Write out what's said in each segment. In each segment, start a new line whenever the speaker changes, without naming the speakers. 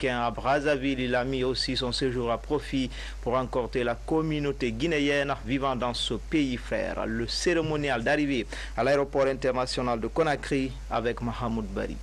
africain à Brazzaville. Il a mis aussi son séjour à profit pour rencontrer la communauté guinéenne vivant dans ce pays frère. Le cérémonial d'arrivée à l'aéroport international de Conakry avec Mahamoud Bari.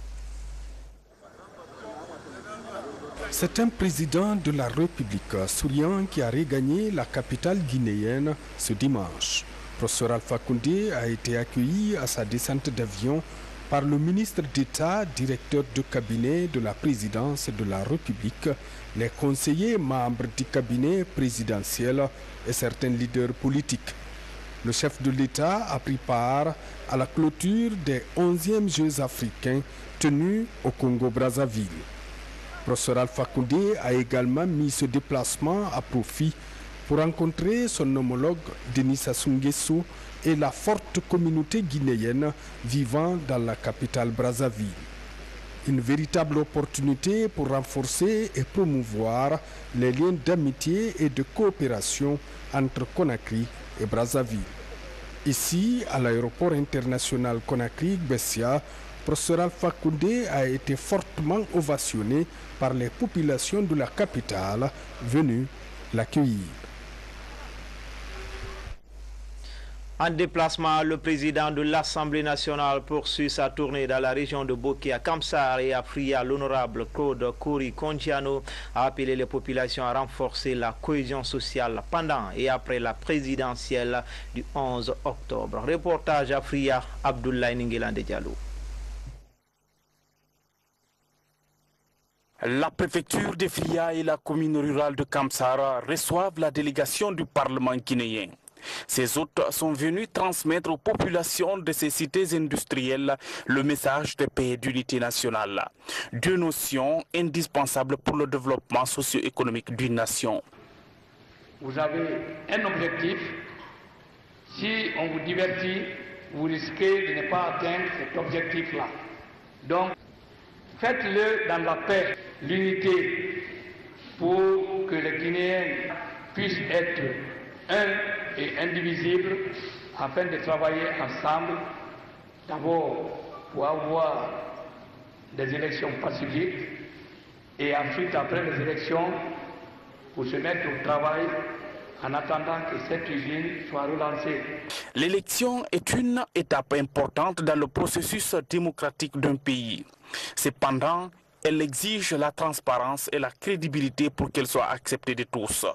C'est un président de la République souriant qui a regagné la capitale guinéenne ce dimanche. Professeur Alpha Condé a été accueilli à sa descente d'avion par le ministre d'État, directeur de cabinet de la présidence de la République, les conseillers membres du cabinet présidentiel et certains leaders politiques. Le chef de l'État a pris part à la clôture des 11e Jeux africains tenus au Congo-Brazzaville. Professeur Alpha Condé a également mis ce déplacement à profit pour rencontrer son homologue Denis Sassou Nguesso et la forte communauté guinéenne vivant dans la capitale Brazzaville. Une véritable opportunité pour renforcer et promouvoir les liens d'amitié et de coopération entre Conakry et Brazzaville. Ici, à l'aéroport international Conakry-Bessia, professeur Alpha Condé a été fortement ovationné par les populations de la capitale venues l'accueillir.
En déplacement, le président de l'Assemblée nationale poursuit sa tournée dans la région de Boké à Kamsar et à Fria. L'honorable Claude Kouri Kontiano a appelé les populations à renforcer la cohésion sociale pendant et après la présidentielle du 11 octobre. Reportage à Fria, Abdoulaye Ningelande Diallo.
La préfecture de Fria et la commune rurale de Kamsar reçoivent la délégation du Parlement guinéen. Ces hôtes sont venus transmettre aux populations de ces cités industrielles le message de paix et d'unité nationale, deux notions indispensables pour le développement socio-économique d'une nation.
Vous avez un objectif. Si on vous divertit, vous risquez de ne pas atteindre cet objectif-là. Donc, faites-le dans la paix, l'unité, pour que les Guinéens puissent être un et indivisibles afin de travailler ensemble, d'abord pour avoir des élections pacifiques et ensuite après les élections pour se mettre au travail en attendant que cette usine soit relancée.
L'élection est une étape importante dans le processus démocratique d'un pays. Cependant, elle exige la transparence et la crédibilité pour qu'elle soit acceptée de tous.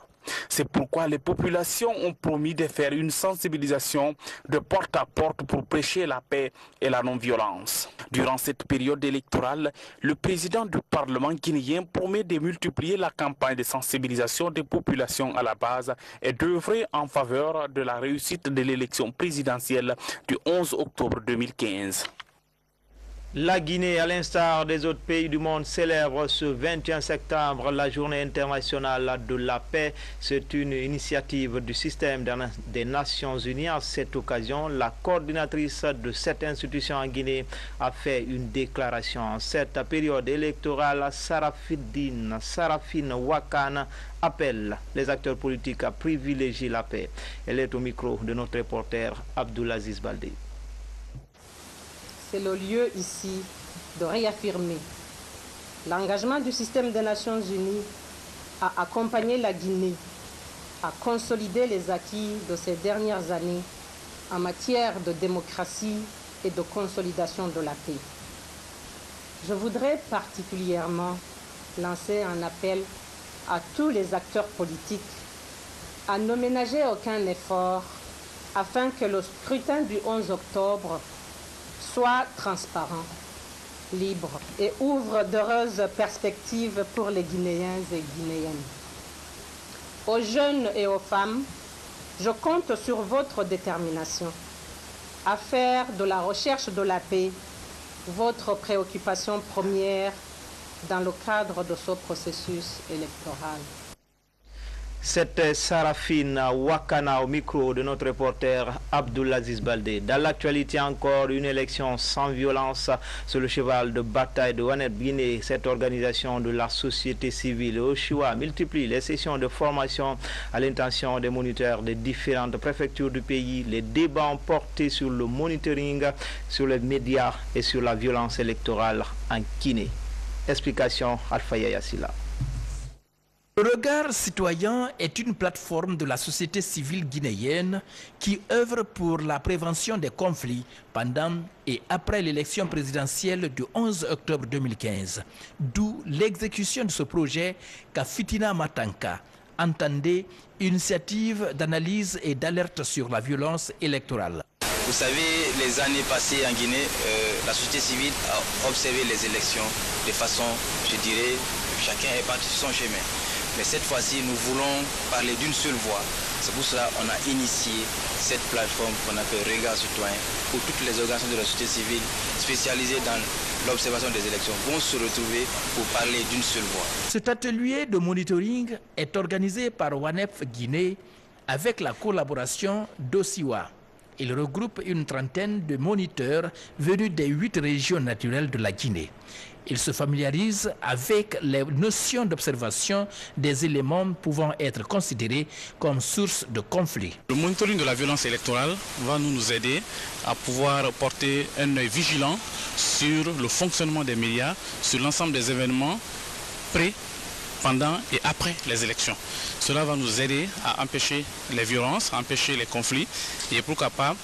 C'est pourquoi les populations ont promis de faire une sensibilisation de porte à porte pour prêcher la paix et la non-violence. Durant cette période électorale, le président du Parlement guinéen promet de multiplier la campagne de sensibilisation des populations à la base et d'œuvrer en faveur de la réussite de l'élection présidentielle du 11 octobre 2015.
La Guinée, à l'instar des autres pays du monde, célèbre ce 21 septembre la journée internationale de la paix. C'est une initiative du système des Nations Unies. À cette occasion, la coordinatrice de cette institution en Guinée a fait une déclaration. En cette période électorale, Sarafine Wakana appelle les acteurs politiques à privilégier la paix. Elle est au micro de notre reporter Abdoulaziz Baldé.
C'est le lieu ici de réaffirmer l'engagement du système des Nations Unies à accompagner la Guinée, à consolider les acquis de ces dernières années en matière de démocratie et de consolidation de la paix. Je voudrais particulièrement lancer un appel à tous les acteurs politiques à ne ménager aucun effort afin que le scrutin du 11 octobre soit transparent, libre et ouvre d'heureuses perspectives pour les Guinéens et Guinéennes. Aux jeunes et aux femmes, je compte sur votre détermination à faire de la recherche de la paix votre préoccupation première dans le cadre de ce processus électoral.
C'était Sarafine Wakana au micro de notre reporter Abdoulaziz Baldé. Dans l'actualité encore, une élection sans violence sur le cheval de bataille de Wanet Guinée. Cette organisation de la société civile au Choua multiplie les sessions de formation à l'intention des moniteurs des différentes préfectures du pays. Les débats ont porté sur le monitoring, sur les médias et sur la violence électorale en Guinée. Explication Alpha Yassila.
Le Regard Citoyen est une plateforme de la société civile guinéenne qui œuvre pour la prévention des conflits pendant et après l'élection présidentielle du 11 octobre 2015. D'où l'exécution de ce projet Kafitina Matanka, entendez initiative d'analyse et d'alerte sur la violence électorale.
Vous savez, les années passées en Guinée, la société civile a observé les élections de façon, je dirais, chacun est parti sur son chemin. Mais cette fois-ci, nous voulons parler d'une seule voix. C'est pour cela qu'on a initié cette plateforme qu'on appelle Regard Citoyen, où toutes les organisations de la société civile spécialisées dans l'observation des élections vont se retrouver pour parler d'une seule voix.
Cet atelier de monitoring est organisé par WANEF Guinée avec la collaboration d'Osiwa. Il regroupe une trentaine de moniteurs venus des 8 régions naturelles de la Guinée. Ils se familiarisent avec les notions d'observation des éléments pouvant être considérés comme source de conflit.
Le monitoring de la violence électorale va nous aider à pouvoir porter un œil vigilant sur le fonctionnement des médias, sur l'ensemble des événements pré, pendant et après les élections. Cela va nous aider à empêcher les violences, à empêcher les conflits et pourquoi pas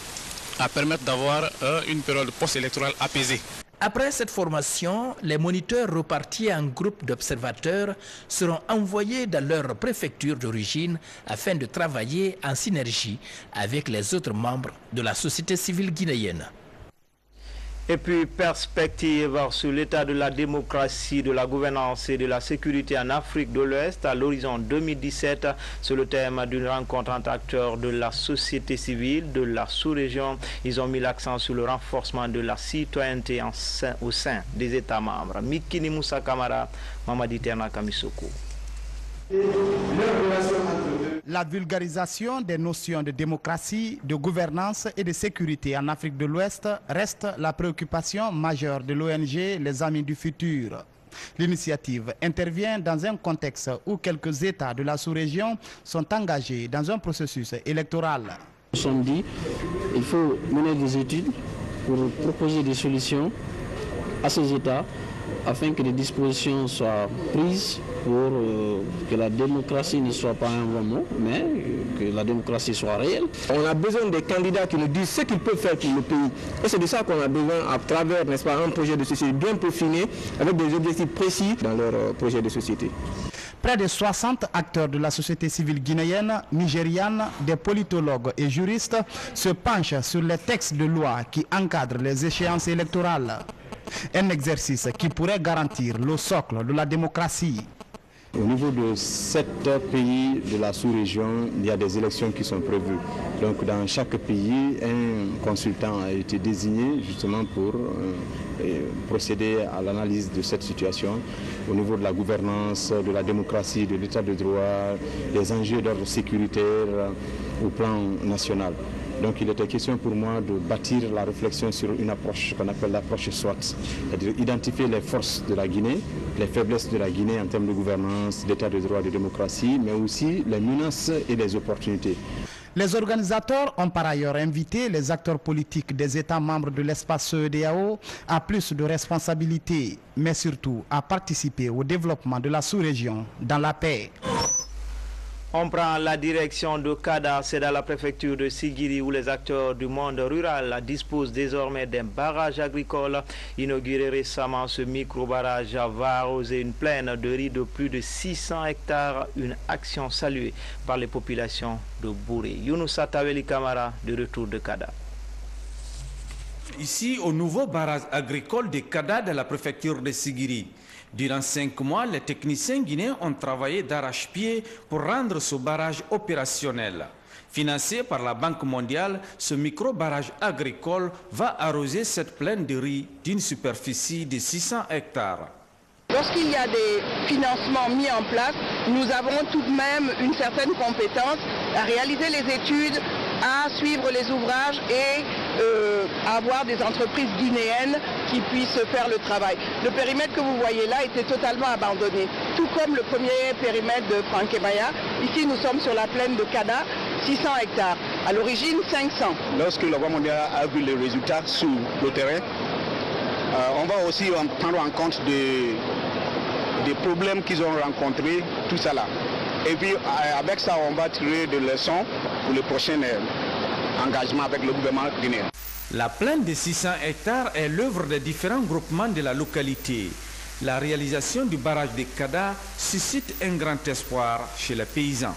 à permettre d'avoir une période post-électorale apaisée.
Après cette formation, les moniteurs repartis en groupe d'observateurs seront envoyés dans leur préfecture d'origine afin de travailler en synergie avec les autres membres de la société civile guinéenne.
Et puis, perspective sur l'état de la démocratie, de la gouvernance et de la sécurité en Afrique de l'Ouest à l'horizon 2017, c'est le thème d'une rencontre entre acteurs de la société civile, de la sous-région. Ils ont mis l'accent sur le renforcement de la citoyenneté au sein des États membres. Mikini Moussa Kamara, Mamadi Terna Kamisoko.
La vulgarisation des notions de démocratie, de gouvernance et de sécurité en Afrique de l'Ouest reste la préoccupation majeure de l'ONG Les Amis du Futur. L'initiative intervient dans un contexte où quelques États de la sous-région sont engagés dans un processus électoral.
Nous sommes dit qu'il faut mener des études pour proposer des solutions à ces États afin que des dispositions soient prises pour que la démocratie ne soit pas un vrai mot, mais que la démocratie soit réelle.
On a besoin des candidats qui nous disent ce qu'ils peuvent faire pour le pays. Et c'est de ça qu'on a besoin à travers, n'est-ce pas, un projet de société bien peaufiné, avec des objectifs précis dans leur projet de société.
Près de 60 acteurs de la société civile guinéenne, nigériane, des politologues et juristes se penchent sur les textes de loi qui encadrent les échéances électorales. Un exercice qui pourrait garantir le socle de la démocratie.
Au niveau de 7 pays de la sous-région, il y a des élections qui sont prévues. Donc dans chaque pays, un consultant a été désigné justement pour procéder à l'analyse de cette situation au niveau de la gouvernance, de la démocratie, de l'état de droit, des enjeux d'ordre sécuritaire au plan national. Donc il était question pour moi de bâtir la réflexion sur une approche qu'on appelle l'approche SWOT, c'est-à-dire identifier les forces de la Guinée, les faiblesses de la Guinée en termes de gouvernance, d'état de droit, de démocratie, mais aussi les menaces et les opportunités.
Les organisateurs ont par ailleurs invité les acteurs politiques des États membres de l'espace CEDEAO à plus de responsabilités, mais surtout à participer au développement de la sous-région dans la paix.
On prend la direction de Kada, c'est dans la préfecture de Sigiri où les acteurs du monde rural disposent désormais d'un barrage agricole. Inauguré récemment, ce micro-barrage va arroser une plaine de riz de plus de 600 hectares, une action saluée par les populations de Bouré. Younoussa Taweli Kamara, de retour de Kada.
Ici, au nouveau barrage agricole de Kada de la préfecture de Sigiri. Durant 5 mois, les techniciens guinéens ont travaillé d'arrache-pied pour rendre ce barrage opérationnel. Financé par la Banque mondiale, ce micro-barrage agricole va arroser cette plaine de riz d'une superficie de 600 hectares.
Lorsqu'il y a des financements mis en place, nous avons tout de même une certaine compétence à réaliser les études, à suivre les ouvrages et à avoir des entreprises guinéennes qui puissent faire le travail. Le périmètre que vous voyez là était totalement abandonné, tout comme le premier périmètre de Franquemaya. Ici, nous sommes sur la plaine de Kada, 600 hectares. À l'origine, 500.
Lorsque la Banque mondiale a vu les résultats sur le terrain, on va aussi prendre en compte des problèmes qu'ils ont rencontrés, tout ça là. Et puis avec ça, on va tirer des leçons pour le prochain engagement avec le gouvernement guinéen.
La plaine de 600 hectares est l'œuvre des différents groupements de la localité. La réalisation du barrage de Kada suscite un grand espoir chez les paysans.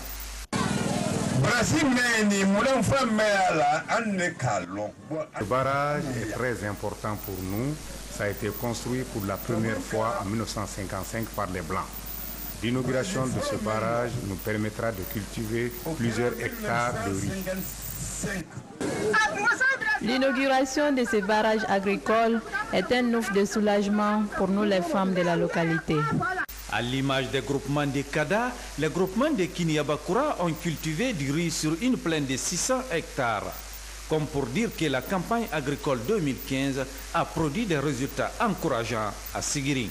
Le barrage est très important pour nous. Ça a été construit pour la première fois en 1955 par les Blancs. L'inauguration de ce barrage nous permettra de cultiver plusieurs hectares de riz.
L'inauguration de ce barrage agricole est un ouf de soulagement pour nous les femmes de la localité.
À l'image des groupements de Kada, les groupements de Kiniabakura ont cultivé du riz sur une plaine de 600 hectares. Comme pour dire que la campagne agricole 2015 a produit des résultats encourageants à Sigiri.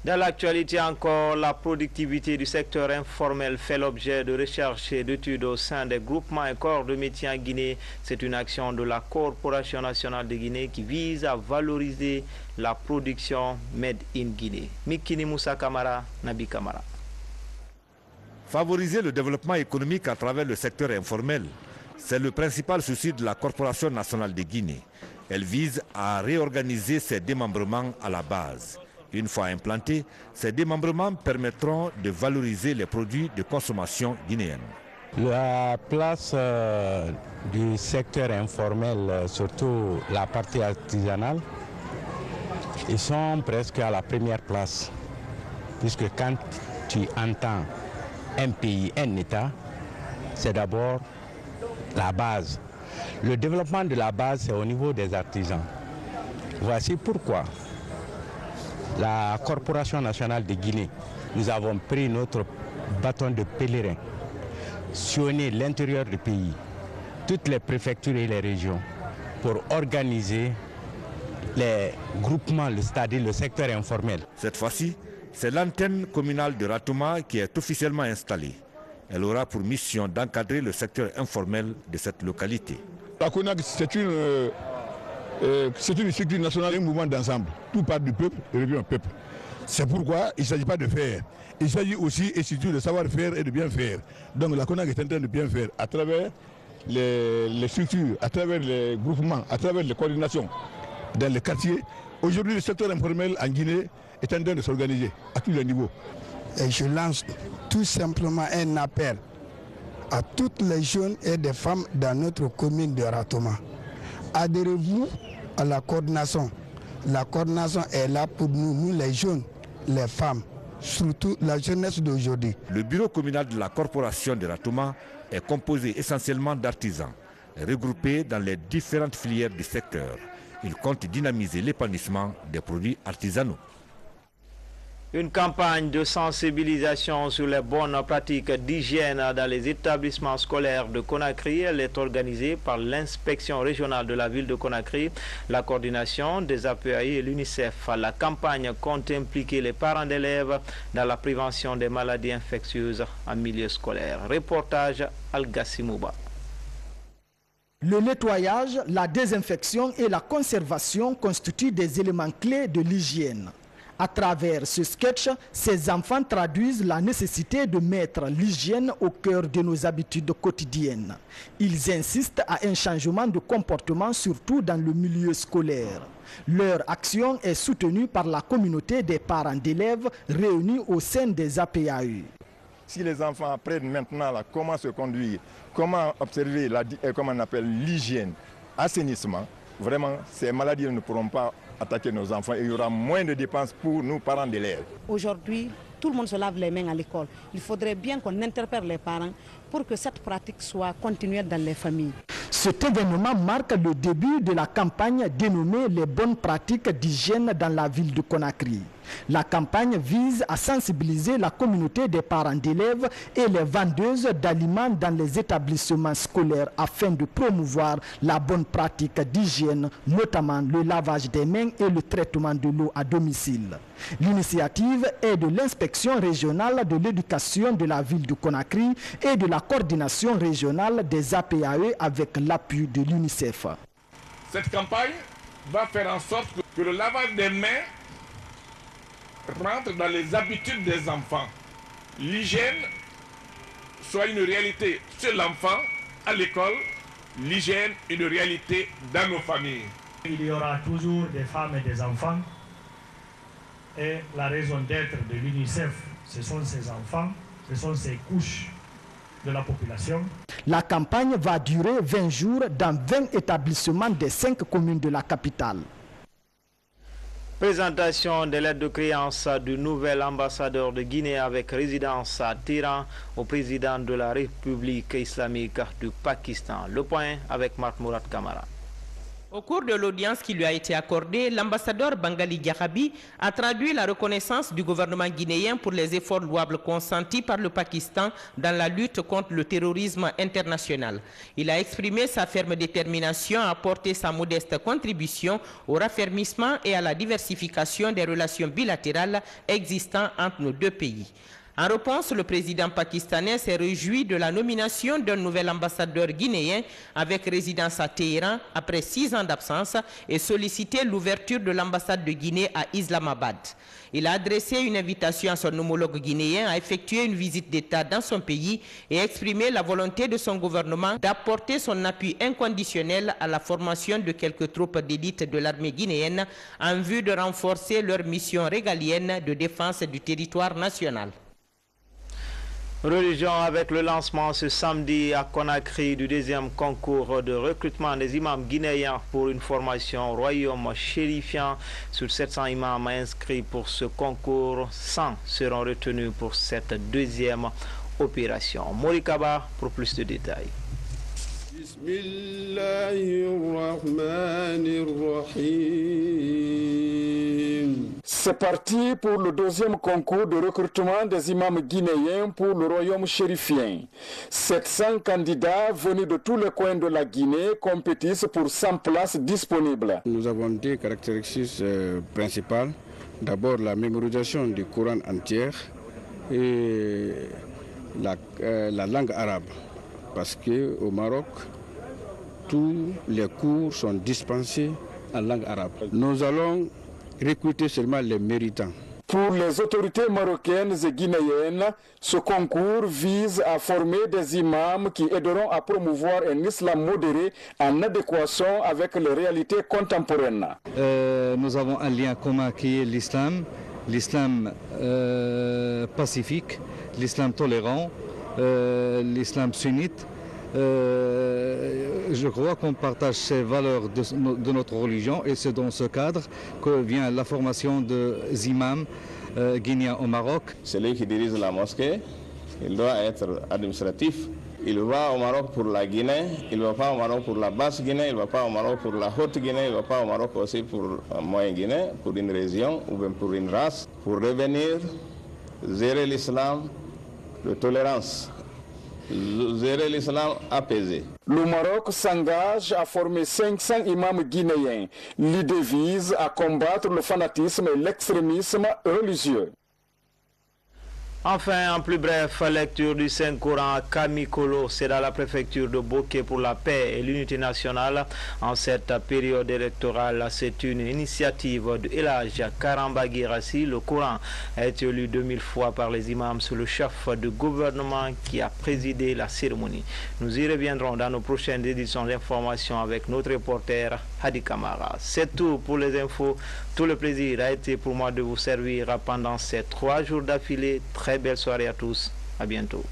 Dans l'actualité encore, la productivité du secteur informel fait l'objet de recherches et d'études au sein des groupements et corps de métiers en Guinée. C'est une action de la Corporation nationale de Guinée qui vise à valoriser la production made in Guinée. Mikini Moussa Kamara, Nabi Kamara.
Favoriser le développement économique à travers le secteur informel, c'est le principal souci de la Corporation nationale de Guinée. Elle vise à réorganiser ses démembrements à la base. Une fois implantés, ces démembrements permettront de valoriser les produits de consommation guinéenne.
La place du secteur informel, surtout la partie artisanale, ils sont presque à la première place. Puisque quand tu entends un pays, un État, c'est d'abord la base. Le développement de la base, c'est au niveau des artisans. Voici pourquoi la Corporation nationale de Guinée, nous avons pris notre bâton de pèlerin, sillonné l'intérieur du pays, toutes les préfectures et les régions, pour organiser les groupements, c'est-à-dire le secteur informel.
Cette fois-ci, c'est l'antenne communale de Ratouma qui est officiellement installée. Elle aura pour mission d'encadrer le secteur informel de cette localité.
La CONAC, c'est une structure nationale, un mouvement d'ensemble. Tout part du peuple et revient au peuple. C'est pourquoi il ne s'agit pas de faire. Il s'agit aussi et surtout de savoir-faire et de bien faire. Donc la CONAC est en train de bien faire à travers les structures, à travers les groupements, à travers les coordinations dans les quartiers. Aujourd'hui, le secteur informel en Guinée est en train de s'organiser à tous les niveaux.
Et je lance tout simplement un appel à toutes les jeunes et des femmes dans notre commune de Ratouma. Adhérez-vous à la coordination. La coordination est là pour nous les jeunes, les femmes, surtout la jeunesse d'aujourd'hui.
Le bureau communal de la Corporation de Ratouma est composé essentiellement d'artisans, regroupés dans les différentes filières du secteur. Il compte dynamiser l'épanouissement des produits artisanaux.
Une campagne de sensibilisation sur les bonnes pratiques d'hygiène dans les établissements scolaires de Conakry. Elle est organisée par l'inspection régionale de la ville de Conakry, la coordination des APAI et l'UNICEF. La campagne compte impliquer les parents d'élèves dans la prévention des maladies infectieuses en milieu scolaire. Reportage Al-Gassimouba.
Le nettoyage, la désinfection et la conservation constituent des éléments clés de l'hygiène. À travers ce sketch, ces enfants traduisent la nécessité de mettre l'hygiène au cœur de nos habitudes quotidiennes. Ils insistent à un changement de comportement, surtout dans le milieu scolaire. Leur action est soutenue par la communauté des parents d'élèves réunis au sein des APAE.
Si les enfants apprennent maintenant comment se conduire, comment observer comment on appelle l'hygiène, assainissement, vraiment ces maladies ne pourront pas attaquer nos enfants et il y aura moins de dépenses pour nous, parents d'élèves.
Aujourd'hui, tout le monde se lave les mains à l'école. Il faudrait bien qu'on interpelle les parents pour que cette pratique soit continuelle dans les familles.
Cet événement marque le début de la campagne dénommée les bonnes pratiques d'hygiène dans la ville de Conakry. La campagne vise à sensibiliser la communauté des parents d'élèves et les vendeuses d'aliments dans les établissements scolaires afin de promouvoir la bonne pratique d'hygiène, notamment le lavage des mains et le traitement de l'eau à domicile. L'initiative est de l'inspection régionale de l'éducation de la ville de Conakry et de la coordination régionale des APAE avec l'appui de l'UNICEF.
Cette campagne va faire en sorte que le lavage des mains
rentre dans les habitudes des enfants. L'hygiène soit une réalité sur l'enfant, à l'école, l'hygiène une réalité dans nos familles.
Il y aura toujours des femmes et des enfants. Et la raison d'être de l'UNICEF, ce sont ces enfants, ce sont ces couches de la population.
La campagne va durer 20 jours dans 20 établissements des 5 communes de la capitale.
Présentation de l'aide de créance du nouvel ambassadeur de Guinée avec résidence à Téhéran au président de la République islamique du Pakistan. Le point avec Marc Mourad Kamara.
Au cours de l'audience qui lui a été accordée, l'ambassadeur Bangali Diakhaby a traduit la reconnaissance du gouvernement guinéen pour les efforts louables consentis par le Pakistan dans la lutte contre le terrorisme international. Il a exprimé sa ferme détermination à apporter sa modeste contribution au raffermissement et à la diversification des relations bilatérales existant entre nos deux pays. En réponse, le président pakistanais s'est réjoui de la nomination d'un nouvel ambassadeur guinéen avec résidence à Téhéran après 6 ans d'absence et sollicité l'ouverture de l'ambassade de Guinée à Islamabad. Il a adressé une invitation à son homologue guinéen à effectuer une visite d'État dans son pays et exprimé la volonté de son gouvernement d'apporter son appui inconditionnel à la formation de quelques troupes d'élite de l'armée guinéenne en vue de renforcer leur mission régalienne de défense du territoire national.
Religion avec le lancement ce samedi à Conakry du deuxième concours de recrutement des imams guinéens pour une formation au royaume chérifien. Sur 700 imams inscrits pour ce concours, 100 seront retenus pour cette deuxième opération. Morikaba pour plus de détails.
C'est parti pour le deuxième concours de recrutement des imams guinéens pour le royaume chérifien. 700 candidats venus de tous les coins de la Guinée compétissent pour 100 places disponibles.
Nous avons deux caractéristiques principales. D'abord la mémorisation du Coran entier et la langue arabe. Parce qu'au Maroc, tous les cours sont dispensés en langue arabe. Nous allons recruter seulement les méritants.
Pour les autorités marocaines et guinéennes, ce concours vise à former des imams qui aideront à promouvoir un islam modéré en adéquation avec les réalités contemporaines.
Nous avons un lien commun qui est l'islam pacifique, l'islam tolérant, l'islam sunnite. Je crois qu'on partage ces valeurs de notre religion et c'est dans ce cadre que vient la formation des imams guinéens au Maroc.
Celui qui dirige la mosquée, il doit être administratif. Il va au Maroc pour la Guinée, il ne va pas au Maroc pour la basse Guinée, il ne va pas au Maroc pour la haute Guinée, il ne va pas au Maroc aussi pour la moyenne Guinée, pour une région ou bien pour une race, pour revenir gérer l'islam de tolérance. Gérer l'islam apaisé.
Le Maroc s'engage à former 500 imams guinéens. L'idée vise à combattre le fanatisme et l'extrémisme religieux.
Enfin, en plus bref, lecture du Saint-Coran à Kamikolo, c'est dans la préfecture de Boké pour la paix et l'unité nationale. En cette période électorale, c'est une initiative de El Hadj Karamba Guirassy. Le Coran a été lu 2000 fois par les imams sous le chef de gouvernement qui a présidé la cérémonie. Nous y reviendrons dans nos prochaines éditions d'information avec notre reporter Hadi Kamara. C'est tout pour les infos. Tout le plaisir a été pour moi de vous servir pendant ces 3 jours d'affilée. Très belle soirée à tous. À bientôt.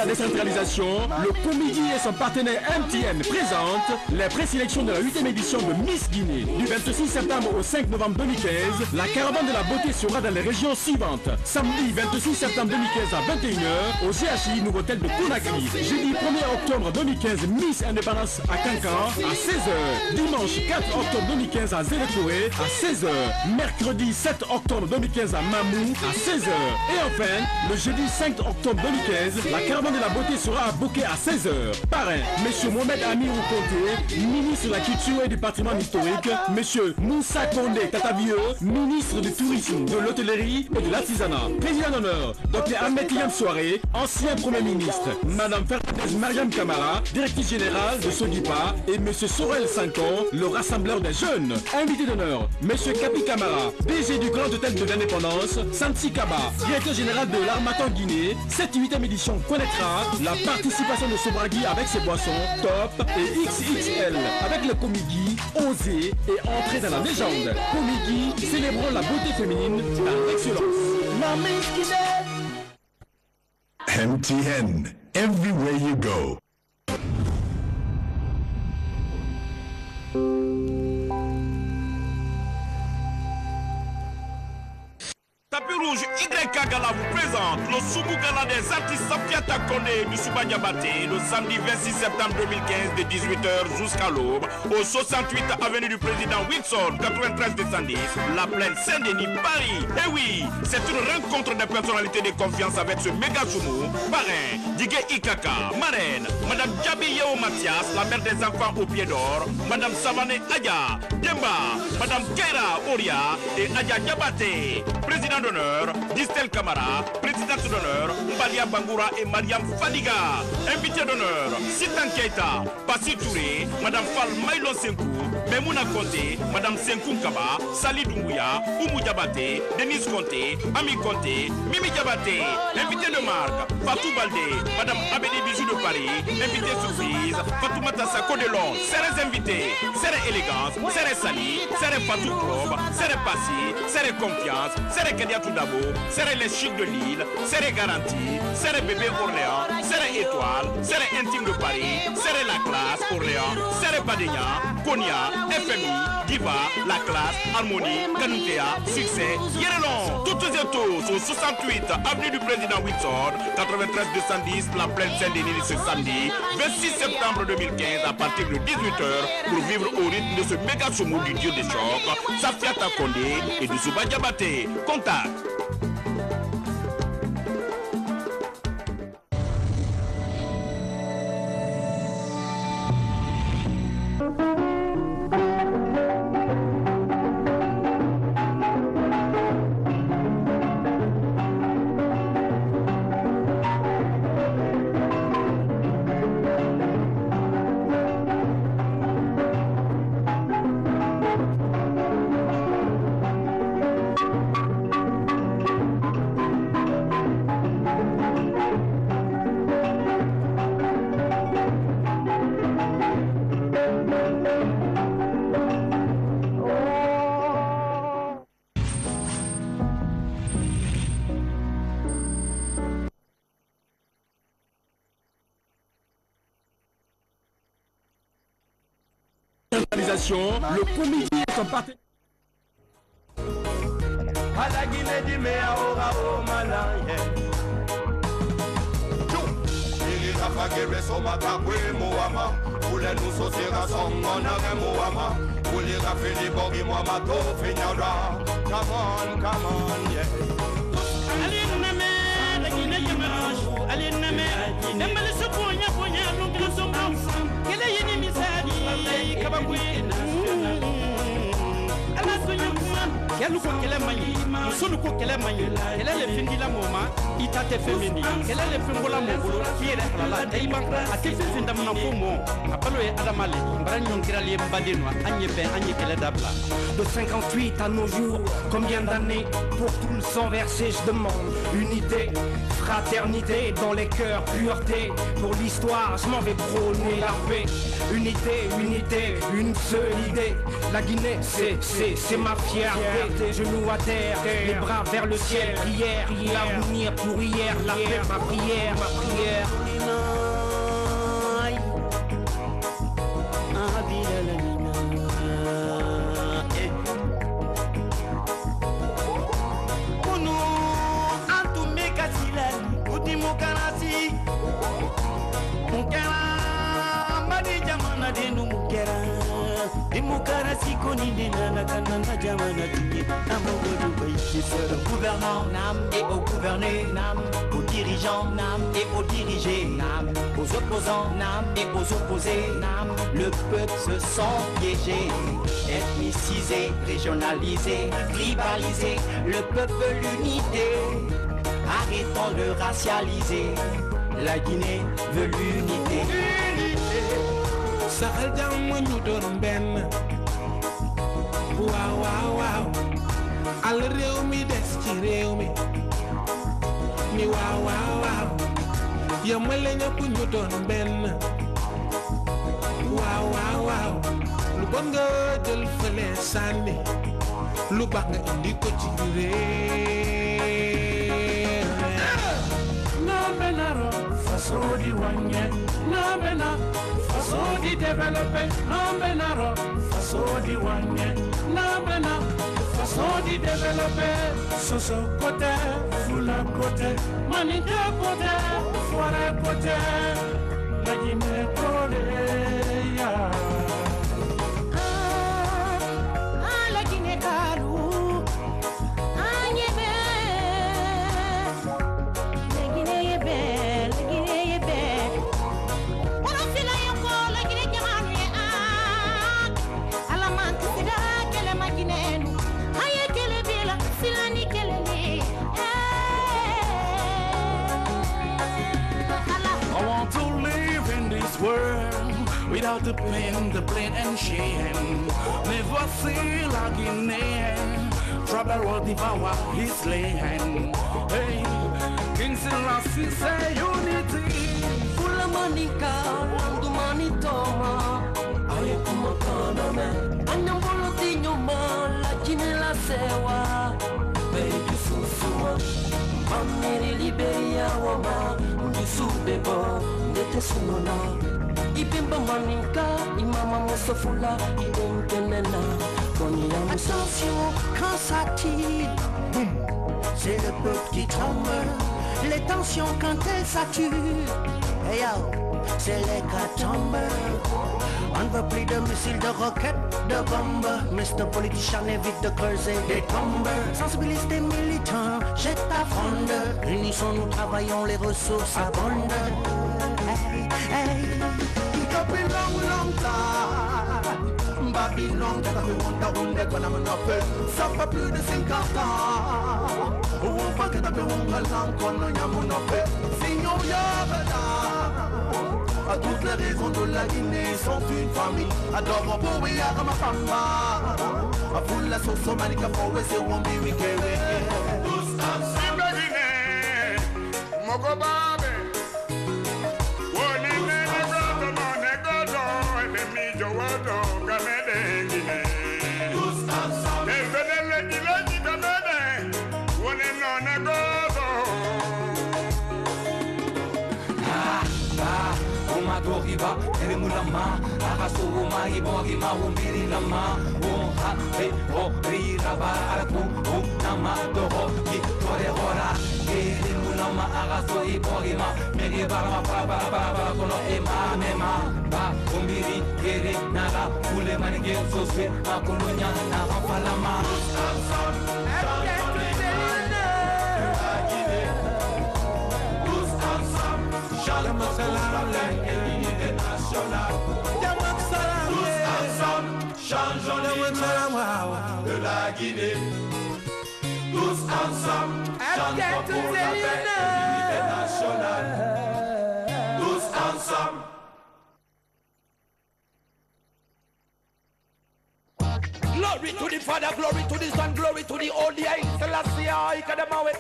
Décentralisation, le Comédie et son partenaire MTN présentent les présélections de la 8e édition de Miss Guinée. Du 26 septembre au 5 novembre 2015, la caravane de la beauté sera dans les régions suivantes. Samedi 26 septembre 2015 à 21h au GHI Nouveau-Hôtel de Conakry. Jeudi 1er octobre 2015, Miss Indépendance à Cancan à 16h. Dimanche 4 octobre 2015 à Zélétouré à 16h. Mercredi 7 octobre 2015 à Mamou à 16h. Et enfin, le jeudi 5 octobre 2015, la caravane de de la beauté sera à Bouquet à 16h. Parrain, M. Mohamed Amirou Conté, ministre de la Culture et du Patrimoine historique. M. Moussa Kondé Tatavieux, ministre du Tourisme, de l'Hôtellerie et de l'Artisanat. Président d'honneur, Dr Ahmed Tiam Soare, ancien Premier ministre. Madame Fernandez Mariam Kamara, directrice générale de Sodipa. Et M. Sorel Santon, le rassembleur des jeunes. Invité d'honneur, M. Kapi Kamara, DG du Grand Hôtel de l'Indépendance. Santi Kaba, directeur général de l'Armatan Guinée. Cette 8e édition connaîtra la participation de Sobragui avec ses boissons Top et XXL avec le Komigi, Osé et entrée dans la légende. Komigi, célébrons la beauté féminine par excellence.
MTN, everywhere you go.
Tapis rouge YK Gala vous présente le Soubou Gala des artistes Safiata Kondé du Souba Diabaté le samedi 26 septembre 2015 de 18h jusqu'à l'aube au 68 avenue du Président Wilson 93 210 La Plaine Saint-Denis Paris. Et oui, c'est une rencontre des personnalités de confiance avec ce méga Soumou. Parrain, Digue Ikaka, marraine, Madame Djabi Yeo Mathias, la mère des enfants au pied d'or, Madame Savané Aya, Demba, Madame Keira Oria et Aya Diabaté. Président d'honneur, Distel Kamara, présidente d'honneur, Mbalia Bangoura et Mariam Fadiga. Invité d'honneur, Sitan Keita, Passi Touré, Madame Fall Maïlon Senkou, Memouna Conté, Madame Senkou Kaba, Sali Doumbouya, Oumou Diabaté, Denise Conté, Ami Conté, Mimi Diabaté. Invité de marque, Fatou Baldé, Madame Abedi Bijou de Paris. Invité surprise, Fatoumata Sako de Londres. Serez invité, serez élégance, serez Sali, serez Fatou Probe, serez Passi, serez confiance, serez Kadiatou Dabo, serez les chics de Lille, serez Garantie, serez Bébé Orléans, serez Étoile, serez Intime de Paris, serez La Classe Orléans, serez Badegna, Konya, FMI, Diva, La Classe, Harmonie, Kanoutéa, Succès, Yérelon. Toutes et tous au 68 avenue du Président Wilson, 93 210 La Plaine Saint-Denis ce samedi 26 septembre 2015 à partir de 18h pour vivre au rythme de ce méga soumou du dieu des chocs, Safiata Kondé et du Souba Diabaté. Contact.
Le Komigi est son partenaire.
Quel est le film de la moment? Il t'a fait féminin. Quel est le film de la moment? Qui est la taïba? A qui fait fin d'amant pour moi? Appelez Adamale. Bragnon Gralier Badenois. Agnébé, Agnékele Dabla.
De 58 à nos jours, combien d'années pour tout le sang versé? Je demande unité, fraternité dans les cœurs, pureté. Pour l'histoire, je m'en vais prôner la paix. Unité, unité, une seule idée. La Guinée, c'est ma fierté. Genoux à terre, les bras vers le ciel. Prière, l'avenir pour hier. La paix, ma prière, ma prière. Démocratie connue des nanas. Aux gouvernants et aux gouvernés, aux dirigeants et aux dirigés, aux opposants et aux opposés, le peuple se sent piégé, ethnicisé, régionalisé, tribalisé, le peuple l'unité. Arrêtons de racialiser, la Guinée veut l'unité.
Sahel jam ñu doon benn waaw waaw waaw al réew mi des ci réew mi ni waaw waaw waaw yamale ñëpp ñu doon benn waaw waaw waaw lu bon nga jël fële sànni lu baax nga indi ko ci réew na benaro façon di wàññe na benaro façon di développer na benaro façon di wàññe na benaro façon di développer soso côté fula côté maninka côté forêt côté la Guinée côté ya
la Guinée Kalou Agnebe la Guinée est belle, la Guinée est belle. On a fait la yoko, la Guinée qui m'a mis à la main, c'est là qu'elle est ma Guinée. Aïe, qu'elle est belle, c'est la ni qu'elle est.
I want to live in this world without the pain, the blame and shame. Mais voici la Guinée, trouble will devour his land. Hey, King Selassie say unity.
Fula manika, landu manitoma. Aye kumakana me, anyambolo tinyoma, la Guinée la sewa. Baby susuma, mamiri Liberia wama, ndisubebo, ndete sunona. Ibimba maninka, imama mosofula, idenkenena. Attention, quand ça tire, boum, c'est le peuple qui tombe. Les tensions quand elles saturent, hey yo, c'est les tombent. On ne veut plus de missiles, de roquettes, de bombes. Mr. Politicien évite de creuser des tombes. Sensibilise des militants, jette à fronde. Unissons-nous, travaillons, les ressources abondent. Hey, hey,
it up a long, long time. Babylon, t'as vu Wonder Woman, qu'on a menopé. Ça fait plus de 50 ans. Ou on va que t'as vu Wonder Woman, qu'on a menopé. Signor Yabada. À toutes les raisons de la Guinée sont une famille. Adore Bowie, Arama Famba. A full la sauce manica for we say won't be wicked. Tous ensemble la Guinée, Mogobabe. Woni me negodo no negodo, enemi Jowodo, Gamede Guinée. Tous ensemble. El Bedele Gileji Gamede, woni no negodo.
Doriba, Erimulama, Araso, Mahibori, Umbiri Lama, Oha, Riraba, Araku, Nama, Doro, Torehora, Erimulama, Araso, Iborima, Meribara, Baba, Kono, Ema, Mema, Ba, Umbiri, Ere, Nara, Ule Manige, Soswe, Makolonia, Nara, Palama.
Changeons l'unité de la Guinée. Tous ensemble, chantons pour la paix et l'unité nationale. Tous ensemble.
Glory to the Father, glory to the Son, glory to the Holy Selassie. Kadamawi,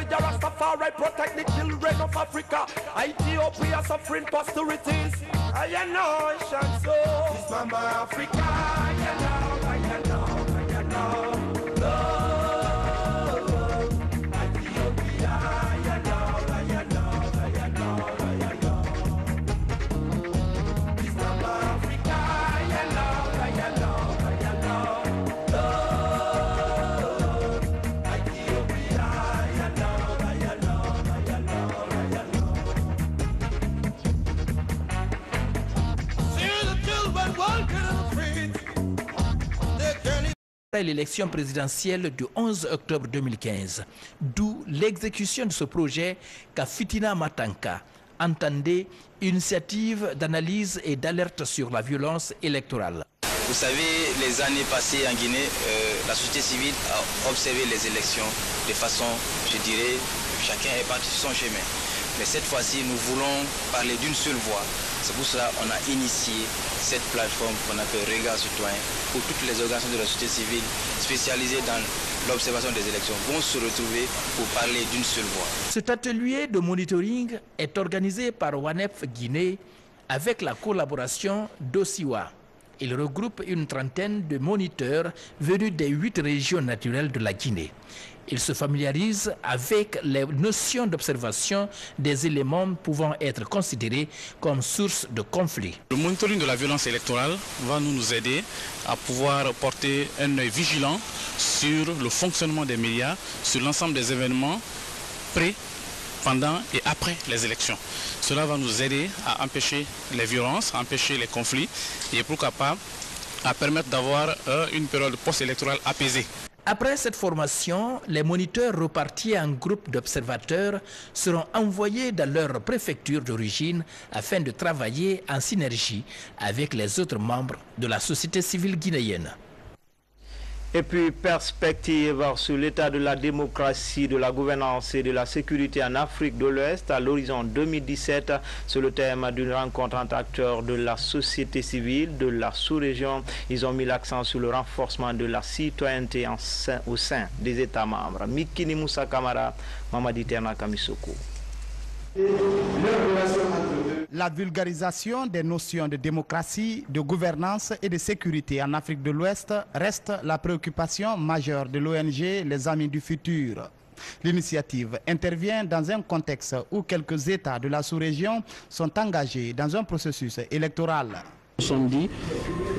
the Rastafari, protect the children of Africa. Ethiopia suffering posturities. I know, Shanso.
It's Mama Africa. I know. Ethiopia, It's Mama Africa.
See the children walking in the streets.
après l'élection présidentielle du 11 octobre 2015. D'où l'exécution de ce projet Kafitina Matanka entendait initiative d'analyse et d'alerte sur la violence électorale.
Vous savez, les années passées en Guinée, la société civile a observé les élections de façon, je dirais, chacun est parti sur son chemin. Mais cette fois-ci, nous voulons parler d'une seule voix. C'est pour cela qu'on a initié cette plateforme qu'on appelle Regard Citoyen, où toutes les organisations de la société civile spécialisées dans l'observation des élections vont se retrouver pour parler d'une seule voix.
Cet atelier de monitoring est organisé par WANEF Guinée avec la collaboration d'Osiwa. Il regroupe une trentaine de moniteurs venus des 8 régions naturelles de la Guinée. Ils se familiarisent avec les notions d'observation des éléments pouvant être considérés comme source de conflit.
Le monitoring de la violence électorale va nous aider à pouvoir porter un œil vigilant sur le fonctionnement des médias, sur l'ensemble des événements pré, pendant et après les élections. Cela va nous aider à empêcher les violences, à empêcher les conflits et pourquoi pas à permettre d'avoir une période post-électorale apaisée.
Après cette formation, les moniteurs repartis en groupe d'observateurs seront envoyés dans leur préfecture d'origine afin de travailler en synergie avec les autres membres de la société civile guinéenne.
Et puis, perspective sur l'état de la démocratie, de la gouvernance et de la sécurité en Afrique de l'Ouest à l'horizon 2017, c'est le thème d'une rencontre entre acteurs de la société civile, de la sous-région. Ils ont mis l'accent sur le renforcement de la citoyenneté au sein des États membres. Mikini Moussa Kamara, Mamadi Terna Kamisoko.
La vulgarisation des notions de démocratie, de gouvernance et de sécurité en Afrique de l'Ouest reste la préoccupation majeure de l'ONG Les Amis du Futur. L'initiative intervient dans un contexte où quelques États de la sous-région sont engagés dans un processus électoral.
Nous sommes dit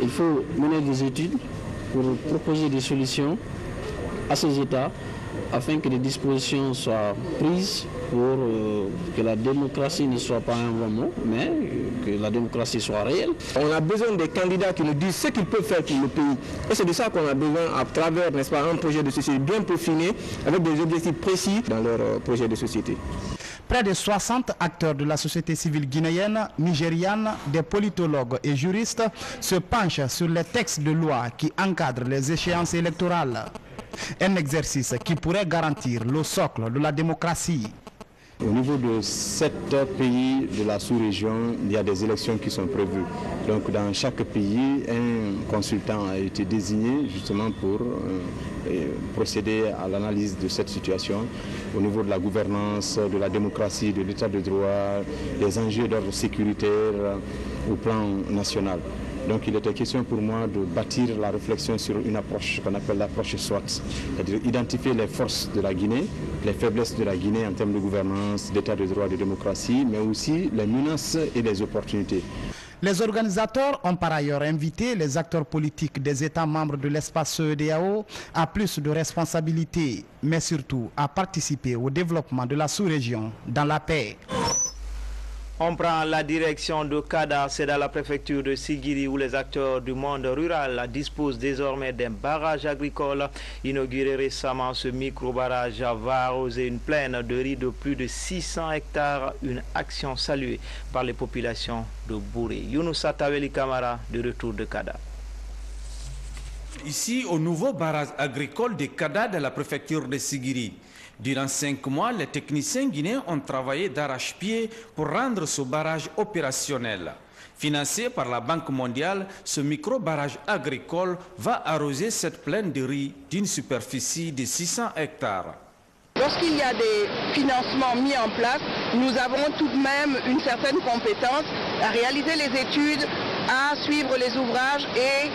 qu'il faut mener des études pour proposer des solutions à ces États afin que des dispositions soient prises pour que la démocratie ne soit pas un vain mot, mais que la démocratie soit réelle.
On a besoin des candidats qui nous disent ce qu'ils peuvent faire pour le pays. Et c'est de ça qu'on a besoin à travers, n'est-ce pas, un projet de société bien peaufiné, avec des objectifs précis dans leur projet de société.
Près de 60 acteurs de la société civile guinéenne, nigériane, des politologues et juristes se penchent sur les textes de loi qui encadrent les échéances électorales. Un exercice qui pourrait garantir le socle de la démocratie.
Au niveau de 7 pays de la sous-région, il y a des élections qui sont prévues. Donc dans chaque pays, un consultant a été désigné justement pour procéder à l'analyse de cette situation au niveau de la gouvernance, de la démocratie, de l'état de droit, des enjeux d'ordre sécuritaire au plan national. Donc il était question pour moi de bâtir la réflexion sur une approche qu'on appelle l'approche SWOT, c'est-à-dire identifier les forces de la Guinée, les faiblesses de la Guinée en termes de gouvernance, d'état de droit, de démocratie, mais aussi les menaces et les opportunités.
Les organisateurs ont par ailleurs invité les acteurs politiques des États membres de l'espace CEDEAO à plus de responsabilités, mais surtout à participer au développement de la sous-région dans la paix.
On prend la direction de Kada, c'est dans la préfecture de Sigiri où les acteurs du monde rural disposent désormais d'un barrage agricole. Inauguré récemment, ce micro-barrage va arroser une plaine de riz de plus de 600 hectares, une action saluée par les populations de Bouré. Younoussa Taweli Kamara, de retour de Kada.
Ici, au nouveau barrage agricole de Kada de la préfecture de Sigiri. Durant 5 mois, les techniciens guinéens ont travaillé d'arrache-pied pour rendre ce barrage opérationnel. Financé par la Banque mondiale, ce micro-barrage agricole va arroser cette plaine de riz d'une superficie de 600 hectares.
Lorsqu'il y a des financements mis en place, nous avons tout de même une certaine compétence à réaliser les études, à suivre les ouvrages et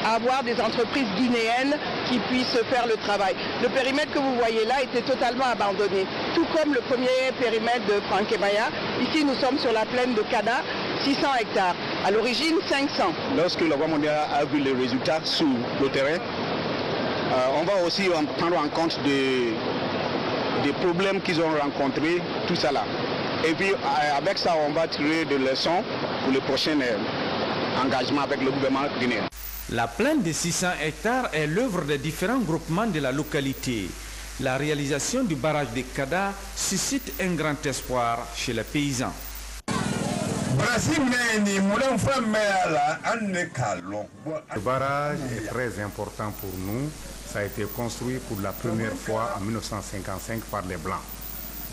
avoir des entreprises guinéennes qui puissent faire le travail. Le périmètre que vous voyez là était totalement abandonné, tout comme le premier périmètre de Franquemaya. Ici, nous sommes sur la plaine de Kada, 600 hectares. À l'origine, 500.
Lorsque la Banque mondiale a vu les résultats sur le terrain, on va aussi prendre en compte des problèmes qu'ils ont rencontrés, tout ça là. Et puis avec ça, on va tirer des leçons pour les prochains engagements avec le gouvernement guinéen.
La plaine de 600 hectares est l'œuvre des différents groupements de la localité. La réalisation du barrage de Kada suscite un grand espoir chez les paysans.
Le barrage est très important pour nous. Ça a été construit pour la première fois en 1955 par les Blancs.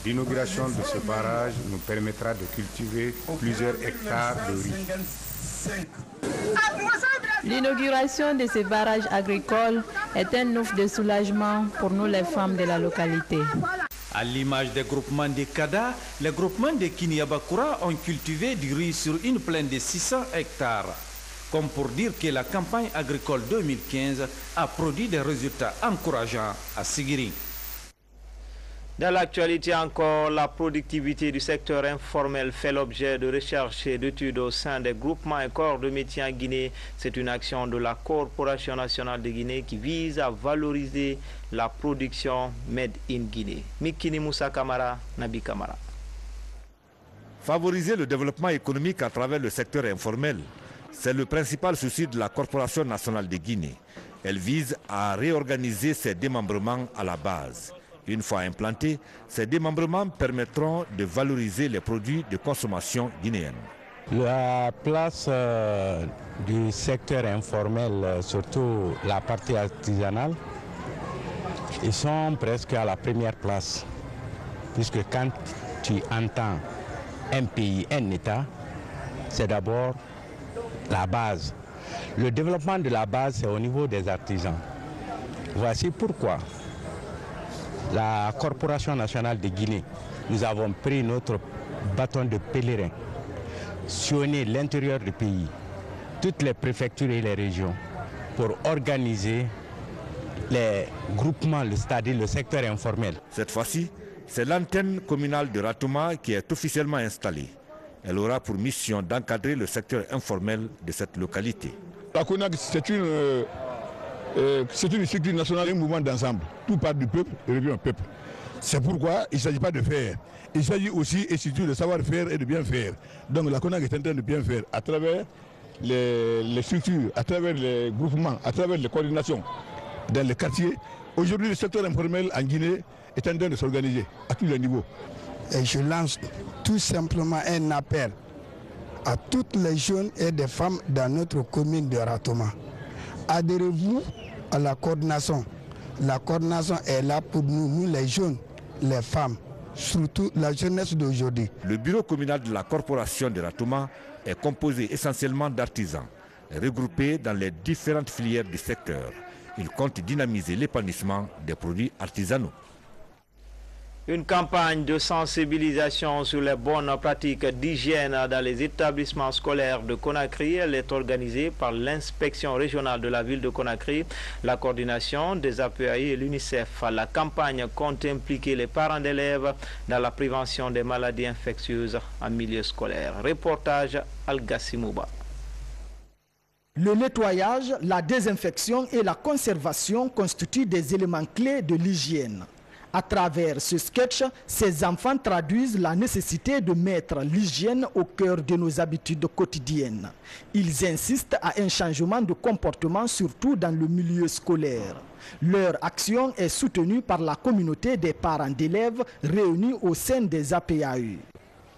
L'inauguration de ce barrage nous permettra de cultiver plusieurs hectares de riz.
L'inauguration de ce barrage agricole est un ouf de soulagement pour nous les femmes de la localité.
À l'image des groupements de Kada, les groupements de Kiniabakura ont cultivé du riz sur une plaine de 600 hectares. Comme pour dire que la campagne agricole 2015 a produit des résultats encourageants à Sigiri.
Dans l'actualité encore, la productivité du secteur informel fait l'objet de recherches et d'études au sein des groupements et corps de métiers en Guinée. C'est une action de la Corporation nationale de Guinée qui vise à valoriser la production made in Guinée. Mikini Moussa Kamara, Nabi Kamara.
Favoriser le développement économique à travers le secteur informel, c'est le principal souci de la Corporation nationale de Guinée. Elle vise à réorganiser ses démembrements à la base. Une fois implantés, ces démembrements permettront de valoriser les produits de consommation guinéenne.
La place du secteur informel, surtout la partie artisanale, ils sont presque à la première place. Puisque quand tu entends un pays, un État, c'est d'abord la base. Le développement de la base, c'est au niveau des artisans. Voici pourquoi la Corporation nationale de Guinée, nous avons pris notre bâton de pèlerin, sillonné l'intérieur du pays, toutes les préfectures et les régions, pour organiser les groupements, c'est-à-dire le secteur informel.
Cette fois-ci, c'est l'antenne communale de Ratouma qui est officiellement installée. Elle aura pour mission d'encadrer le secteur informel de cette localité.
La CONAC, c'est une structure nationale, un mouvement d'ensemble. Tout part du peuple et revient au peuple. C'est pourquoi il ne s'agit pas de faire. Il s'agit aussi et surtout de savoir faire et de bien faire. Donc la CONAC est en train de bien faire à travers les structures, à travers les groupements, à travers les coordinations dans les quartiers. Aujourd'hui, le secteur informel en Guinée est en train de s'organiser à tous les niveaux.
Et je lance tout simplement un appel à toutes les jeunes et des femmes dans notre commune de Ratouma. Adhérez-vous à la coordination. La coordination est là pour nous, nous les jeunes, les femmes, surtout la jeunesse d'aujourd'hui.
Le bureau communal de la Corporation de Ratouma est composé essentiellement d'artisans, regroupés dans les différentes filières du secteur. Il compte dynamiser l'épanouissement des produits artisanaux.
Une campagne de sensibilisation sur les bonnes pratiques d'hygiène dans les établissements scolaires de Conakry. Elle est organisée par l'inspection régionale de la ville de Conakry, la coordination des APAI et l'UNICEF. La campagne compte impliquer les parents d'élèves dans la prévention des maladies infectieuses en milieu scolaire. Reportage Al-Gassimouba.
Le nettoyage, la désinfection et la conservation constituent des éléments clés de l'hygiène. À travers ce sketch, ces enfants traduisent la nécessité de mettre l'hygiène au cœur de nos habitudes quotidiennes. Ils insistent à un changement de comportement, surtout dans le milieu scolaire. Leur action est soutenue par la communauté des parents d'élèves réunis au sein des APAE.